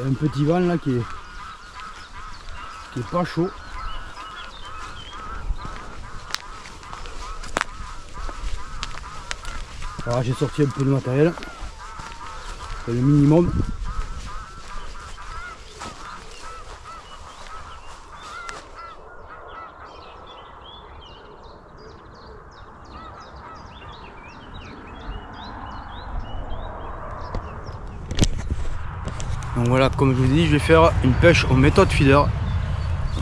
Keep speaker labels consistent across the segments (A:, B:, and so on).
A: un petit vent là qui est pas chaud. Alors j'ai sorti un peu de matériel, c'est le minimum. Donc voilà, comme je vous ai dit, je vais faire une pêche en méthode feeder.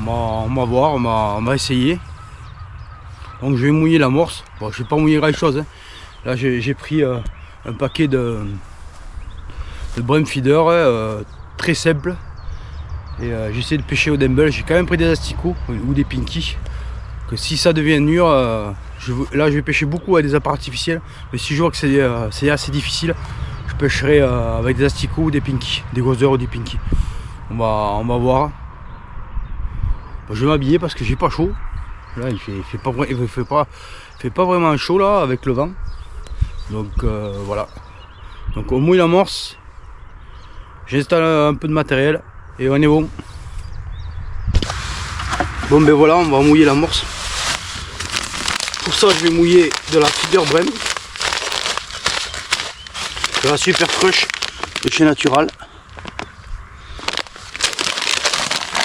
A: On va voir, on va essayer. Donc je vais mouiller l'amorce. Bon, je vais pas mouiller grand chose, hein. Là j'ai pris un paquet de brim feeder très simple. Et j'essaie de pêcher au dumbbell. J'ai quand même pris des asticots ou des pinky. Que si ça devient dur, là je vais pêcher beaucoup avec des appâts artificiels. Mais si je vois que c'est assez difficile, je pêcherai avec des asticots ou des pinky, des gozer ou des pinky. On va voir. Bon, je vais m'habiller parce que j'ai pas chaud. Là il fait pas vraiment chaud là avec le vent. Donc voilà. Donc on mouille l'amorce. J'installe un peu de matériel et on est bon. Bon ben voilà, on va mouiller l'amorce. Pour ça je vais mouiller de la feeder brim, de la super crush de chez Natural.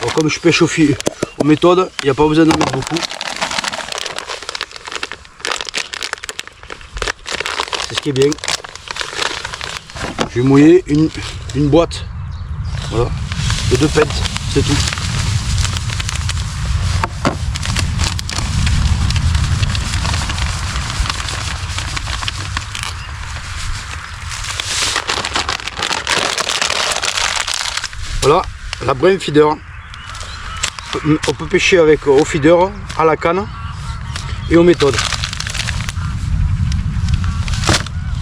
A: Bon, comme je pêche aux méthodes, il n'y a pas besoin d'en mettre beaucoup. C'est ce qui est bien. Je vais mouiller une boîte, voilà, de 2 pentes, c'est tout. Voilà, la brim feeder. On peut pêcher avec au feeder, à la canne et aux méthodes.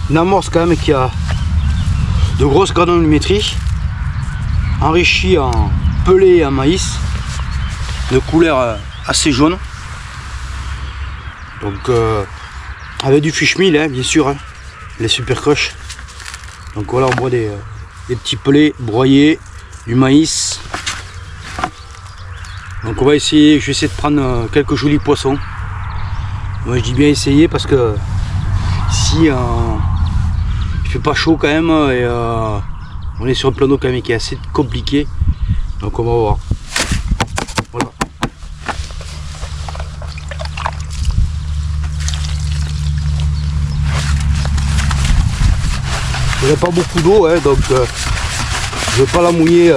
A: Une amorce quand même qui a de grosses granulométries, enrichie en pelé et en maïs, de couleur assez jaune. Donc avec du fish meal, hein, bien sûr, hein, les super crush. Donc voilà, on voit des petits pelés broyés, du maïs. Donc on va essayer, je vais essayer de prendre quelques jolis poissons. Moi je dis bien essayer parce que ici il fait pas chaud quand même et on est sur un plan d'eau quand même qui est assez compliqué. Donc on va voir. Voilà. Il n'y a pas beaucoup d'eau, hein, donc je ne vais pas la mouiller.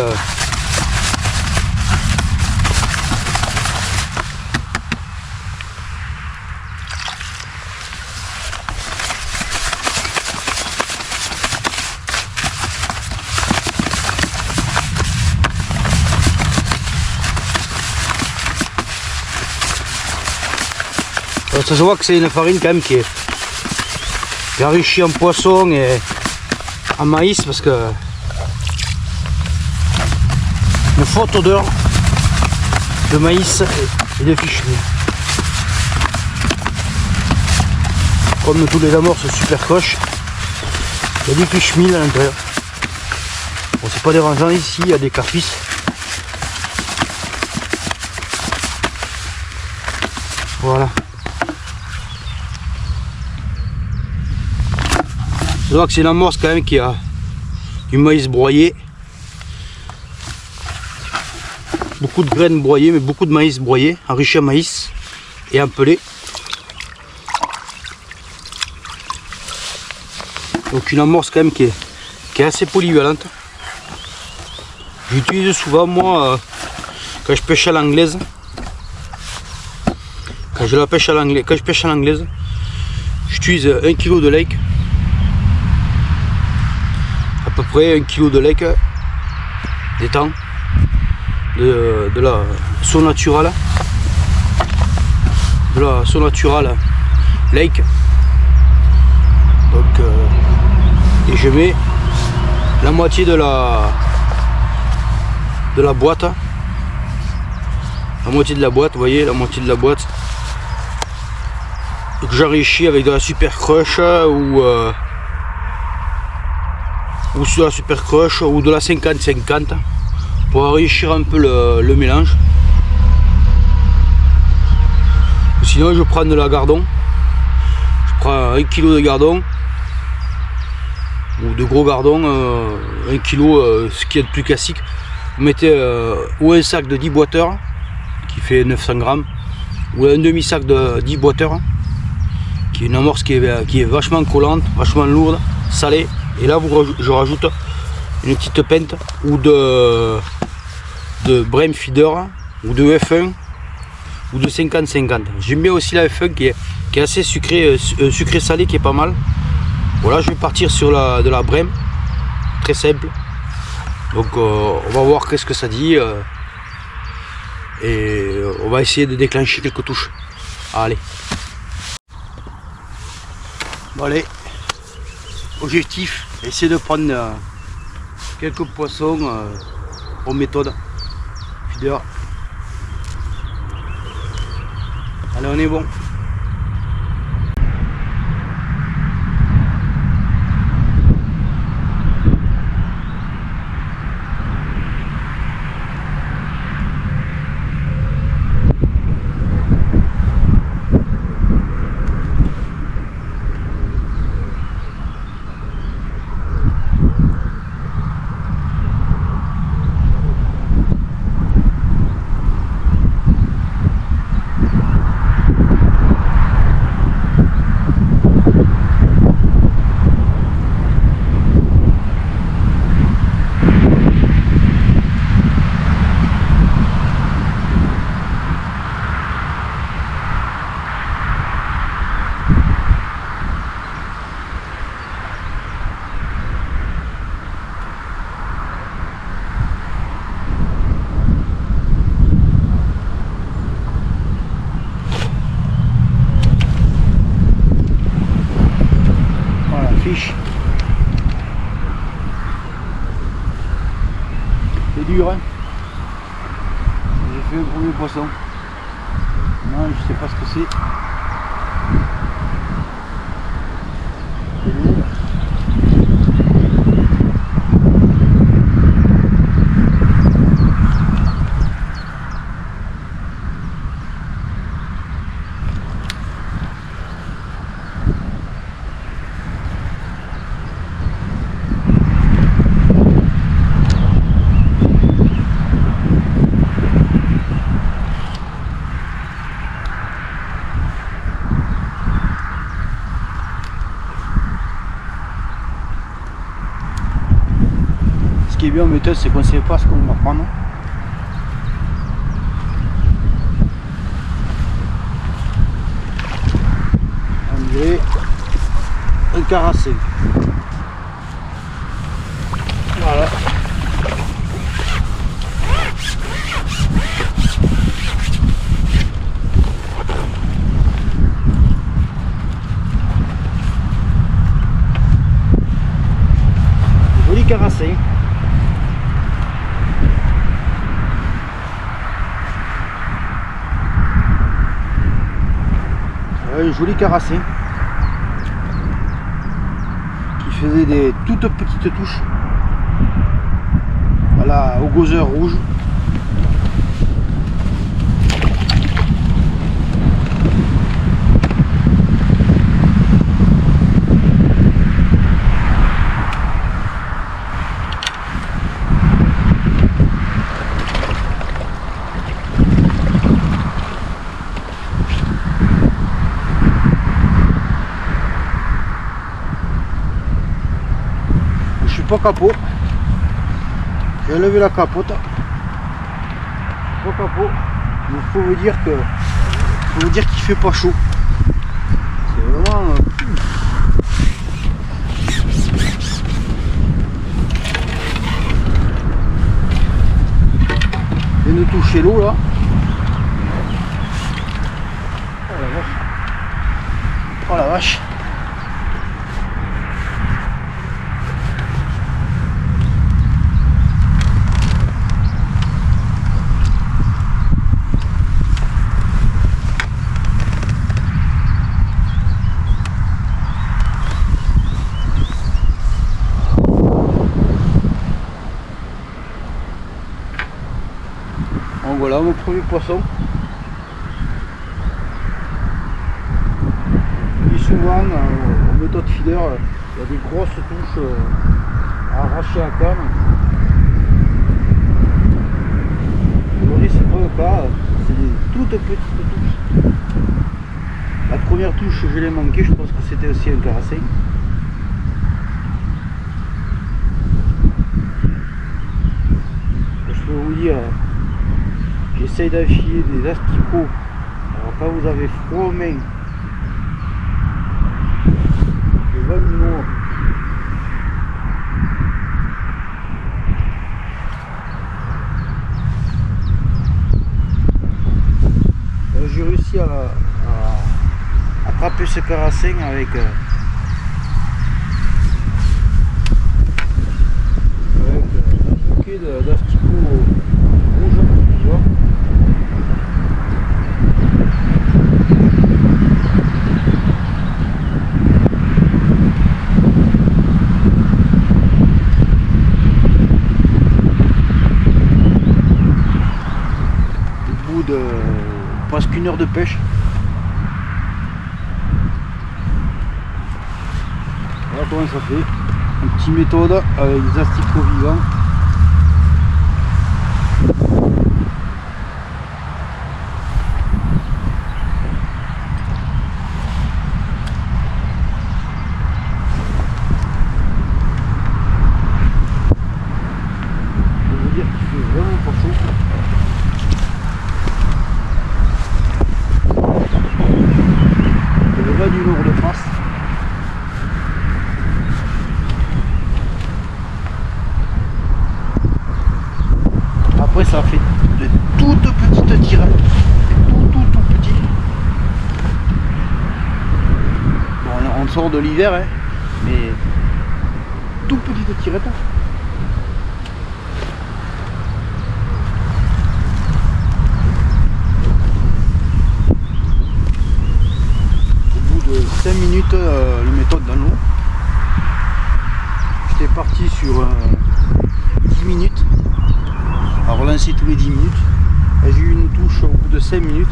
A: Ça se voit que c'est une farine quand même qui est enrichie en poisson et en maïs parce que une forte odeur de maïs et de fish meal. Comme tous les amorces super coche, il y a du fish meal à l'intérieur. Bon, c'est pas dérangeant ici, il y a des carpisses. Voilà. Je vois que c'est une amorce quand même qui a du maïs broyé. Beaucoup de graines broyées, mais beaucoup de maïs broyé, enrichi en maïs et en pelé. Donc une amorce quand même qui est assez polyvalente. J'utilise souvent moi quand je pêche à l'anglaise. Quand je pêche à l'anglaise, j'utilise 1 kg de lake. À peu près 1 kg de lake d'étang de la Saut Natural, lake. Donc et je mets la moitié de la boîte, vous voyez, la moitié de la boîte que j'enrichis avec de la super crush ou ou sur la Super Crush ou de la 50-50 pour enrichir un peu le mélange. Sinon je prends de la Gardon, je prends 1 kg de Gardon ou de gros Gardon, 1 kg, ce qui est le plus classique. Vous mettez ou un sac de 10 boiteurs qui fait 900 grammes ou un demi-sac de 10 boiteurs qui est une amorce qui est vachement collante, vachement lourde, salée. Et là je rajoute une petite pinte ou de Brem Feeder ou de F1 ou de 50-50. J'aime bien aussi la F1 qui est assez sucré salé, qui est pas mal. Voilà, je vais partir sur de la Brem, très simple. Donc on va voir qu'est-ce que ça dit et on va essayer de déclencher quelques touches. Allez. Bon, allez, objectif, essayer de prendre quelques poissons aux méthodes feeder. Allez, on est bon. C'est dur, hein. J'ai fait un premier poisson. Non, je sais pas ce que c'est. Ce qui est bien en méthode, c'est qu'on ne sait pas ce qu'on va prendre. On dirait un carassé. Voilà. Joli carassé. Un joli carassé qui faisait des toutes petites touches voilà, au gozeur rouge. Pas capot, je vais lever la capote. Pas capot, il faut vous dire qu'il fait pas chaud. C'est vraiment je viens de toucher l'eau là. Oh la vache. Oh la vache. premiers poissons. Et souvent, en méthode feeder, il y a des grosses touches à arracher à canne. Aujourd'hui, c'est pas le cas, c'est des toutes petites touches. La première touche, je l'ai manqué, je pense que c'était aussi un carassin. Je peux vous dire, j'essaye d'affiler des asticots. Alors quand vous avez froid aux mains, le vent du nord, j'ai réussi à attraper ce carassin avec un bouquet d'asticots rouges, tu vois. Au bout de presque 1 heure de pêche. Voilà comment ça fait. Une petite méthode avec des asticots vivants. Je veux dire qu'il fait vraiment pas chaud. Le bas du Nord de France. Après ça fait de toutes petites tirettes, tout petit. Bon, on sort de l'hiver, hein, mais tout petites tirettes. Au bout de 5 minutes, le méthode dans l'eau. J'étais parti sur 10 minutes. À relancer tous les 10 minutes. Et j'ai eu une touche au bout de 5 minutes.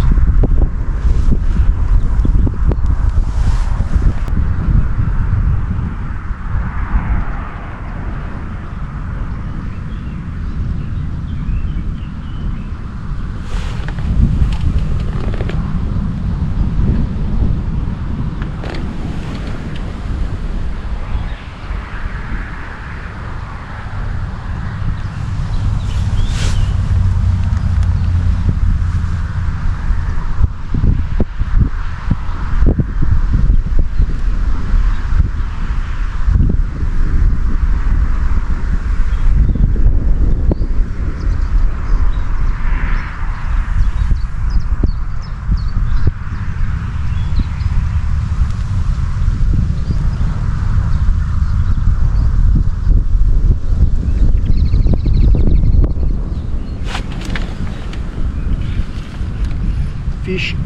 A: Fiche.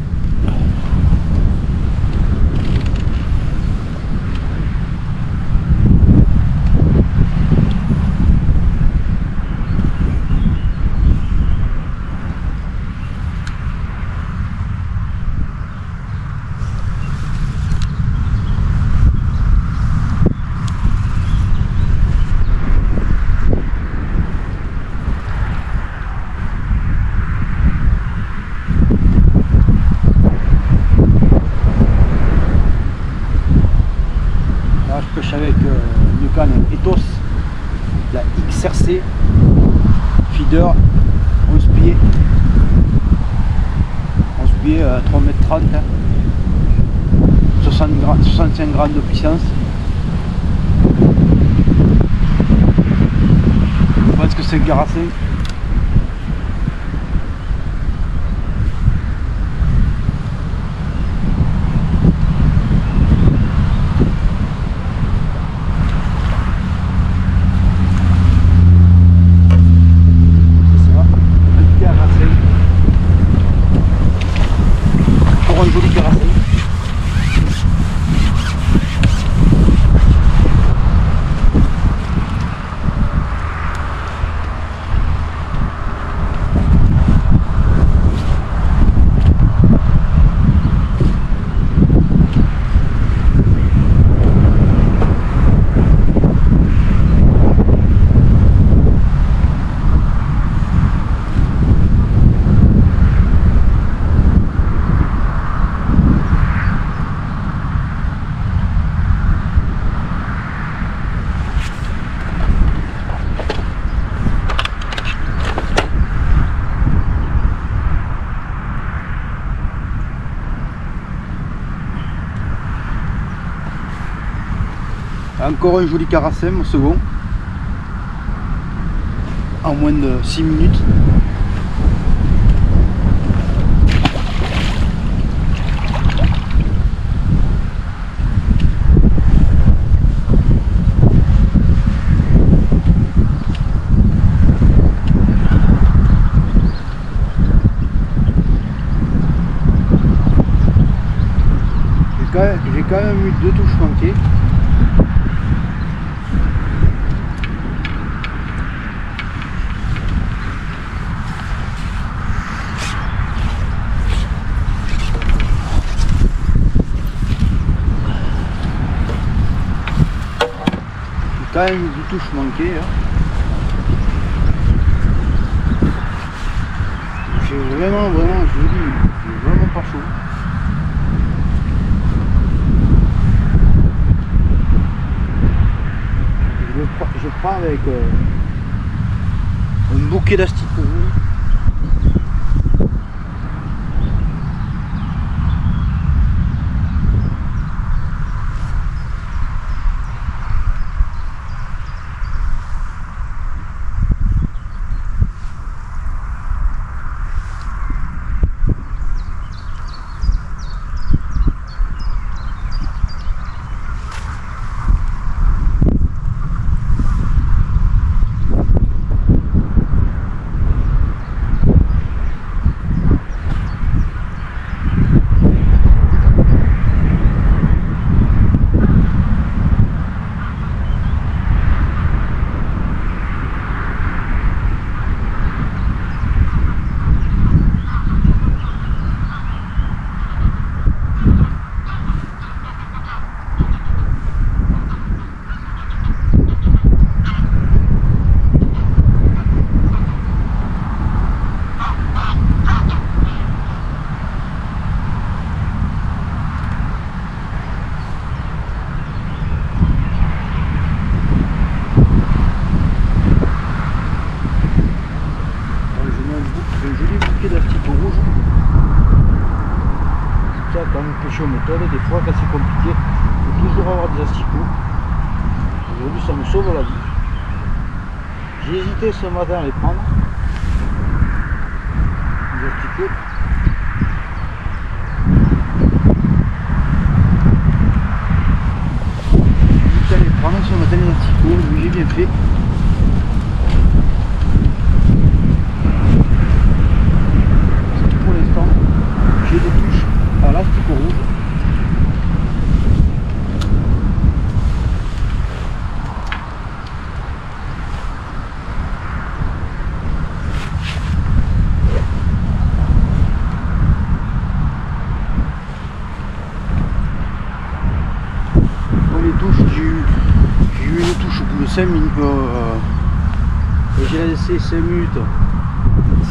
A: Avec une canne Ethos, la XRC feeder 11 pieds 3,30 m, 65 grammes de puissance. Je pense que c'est un carassin. Encore un joli carassim au second. En moins de 6 minutes. J'ai quand même eu 2 touches manquées. J'ai quand même eu 2 touches manquées. J'ai vraiment, je vous dis, j'ai vraiment pas chaud. Je prends avec un bouquet d'asticots. Pêcher aux méthodes, des fois quand c'est compliqué, il faut toujours avoir des asticots. Aujourd'hui ça me sauve la vie. J'ai hésité ce matin à les prendre. Les asticots. J'ai hésité à les prendre ce matin les asticots, mais j'ai bien fait. Pour l'instant, j'ai des touches à l'asticot rouge. Bon, les touches, j'ai eu une touche au bout de 5 minutes. J'ai laissé 5 minutes,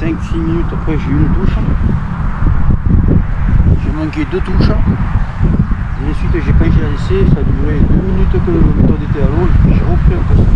A: 5-6 minutes après j'ai eu une touche. J'ai manqué 2 touches. Et ensuite quand j'ai laissé, ça a duré 2 minutes que le méthode était à l'eau et puis j'ai repris un peu ça.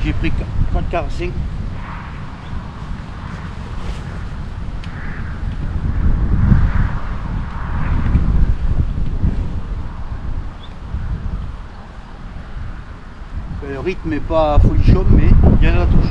B: J'ai pris 4,45. Le rythme n'est pas folichon, mais il y a la touche.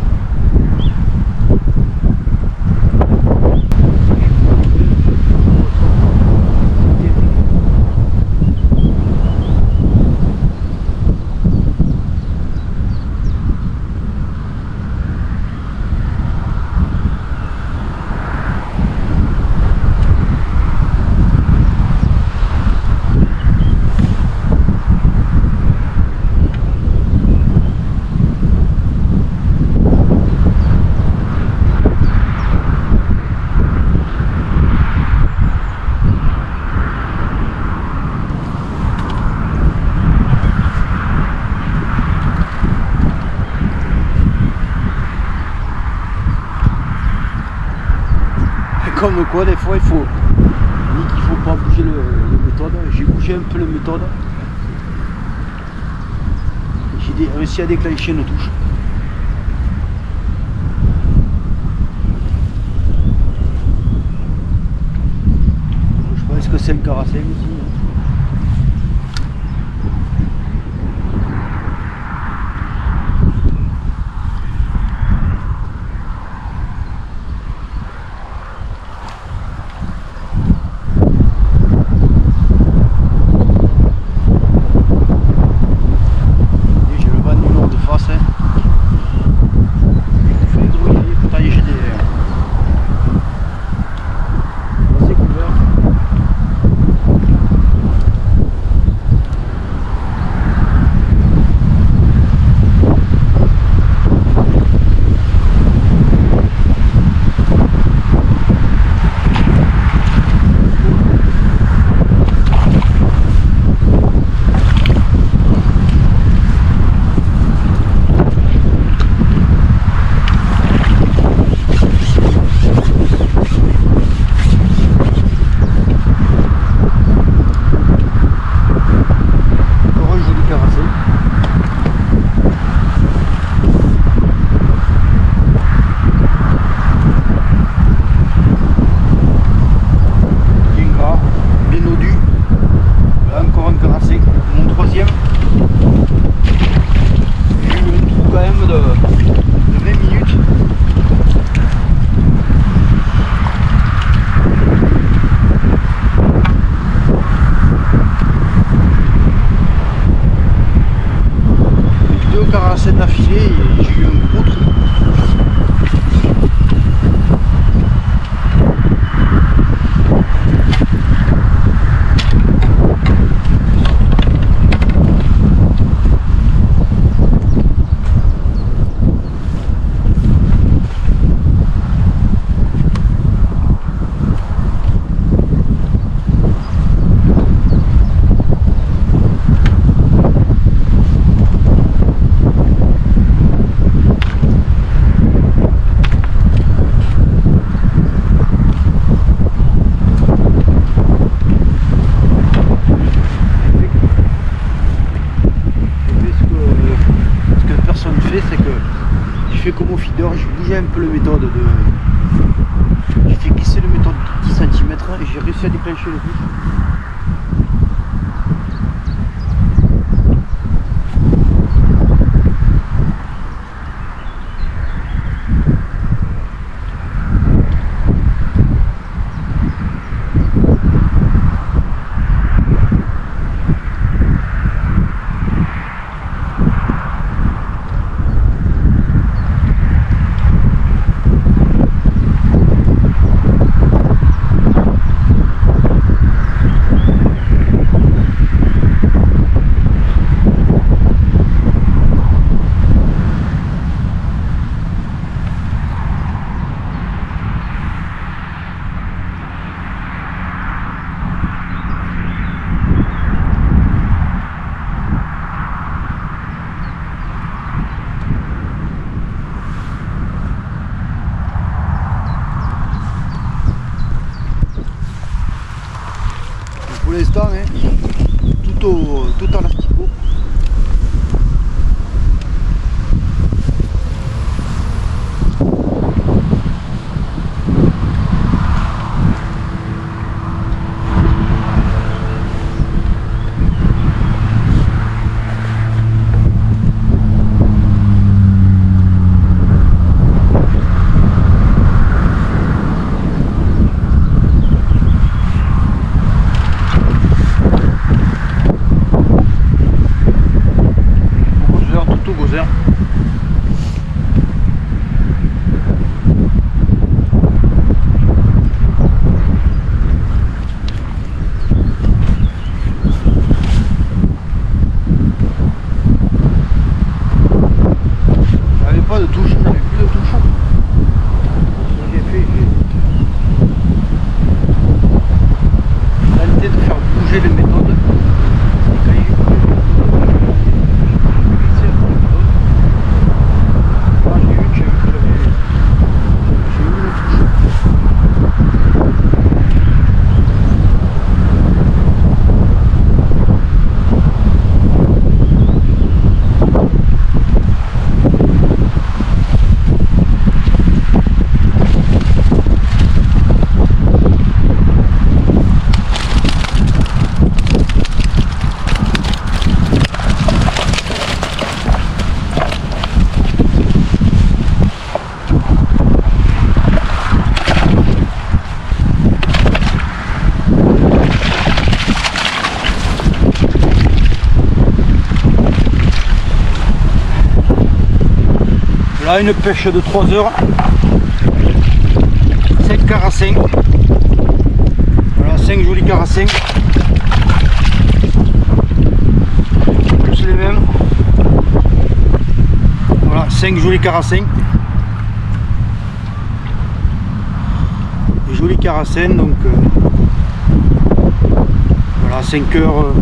B: Comme quoi, des fois, il faut pas bouger le méthode. J'ai bougé un peu le méthode. J'ai réussi à déclencher une touche. Je pense que c'est le caracel ici. affilée et j'ai eu un gros trou. C'est que j'ai fait comme au feeder, j'ai bougé un peu le méthode de. J'ai fait glisser le méthode de 10 cm et j'ai réussi à déclencher le but. Pour l'instant, hein, tout en asticot. Là, une pêche de 3 heures, 5 carassins, voilà, 5 jolis carassins, tous les mêmes, voilà, 5 jolis carassins, des jolis carassins, donc voilà, 5 heures,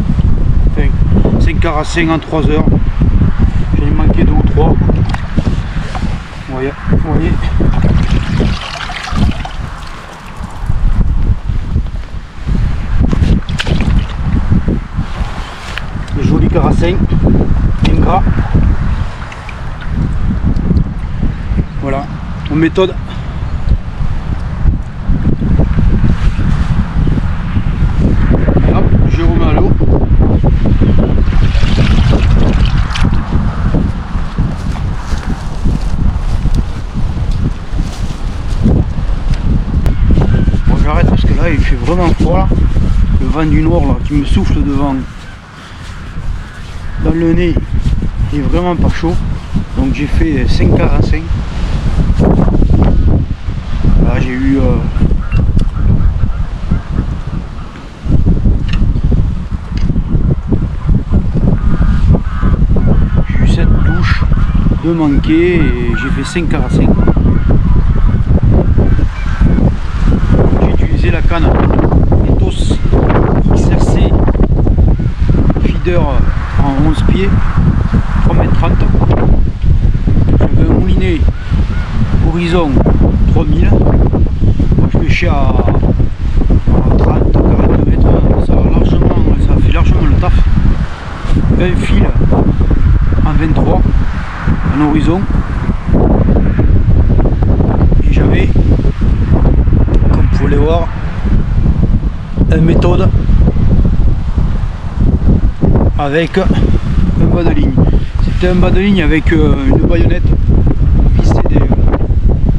B: 5 carassins en 3 heures, j'en ai manqué 2 ou 3. Vous voyez. Les jolis carassins, bien gras. Voilà, en méthode. Hop, je remets à l'eau. Parce que là il fait vraiment froid là. Le vent du nord là, qui me souffle devant dans le nez, il est vraiment pas chaud. Donc j'ai fait 5,45. Là j'ai eu cette touche de manquer et j'ai fait 5,45. J'ai utilisé la canne Ethos XRC feeder en 11 pieds, 3,30 m. J'avais un moulinet Horizon 3000. Moi je pêchais à 30, 40 mètres, ça fait largement le taf. Un fil en 23 en horizon. Et j'avais, comme vous pouvez voir, une méthode avec un bas de ligne. C'était un bas de ligne avec une baïonnette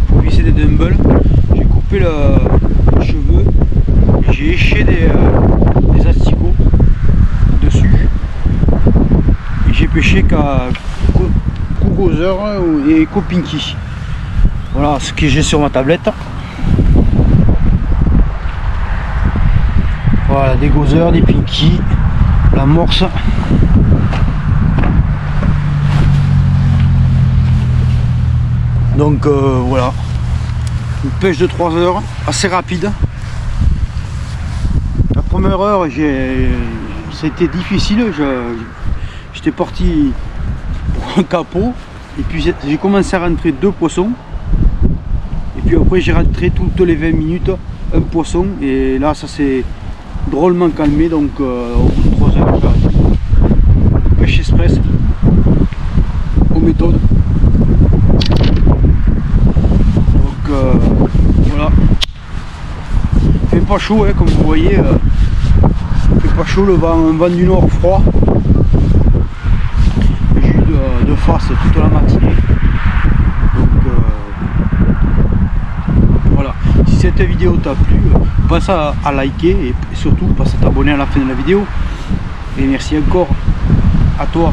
B: pour visser des dumbbells. J'ai coupé le cheveu et j'ai éché des asticots dessus. Et j'ai pêché qu'à Gozer et Copinky. Voilà ce que j'ai sur ma tablette. Voilà, des Gozer, des Pinky, l'amorce. Donc voilà, une pêche de 3 heures, assez rapide. La première heure, c'était difficile, j'étais parti pour un capot, et puis j'ai commencé à rentrer 2 poissons, et puis après j'ai rentré toutes les 20 minutes un poisson, et là ça s'est drôlement calmé, donc au bout de 3 heures, j'arrête. Pêche express, aux méthodes. Voilà, il fait pas chaud, hein, comme vous voyez, il fait pas chaud, un vent du nord froid. J'ai eu de face toute la matinée. Donc voilà, si cette vidéo t'a plu, pense à liker et surtout pense à t'abonner à la fin de la vidéo. Et merci encore à toi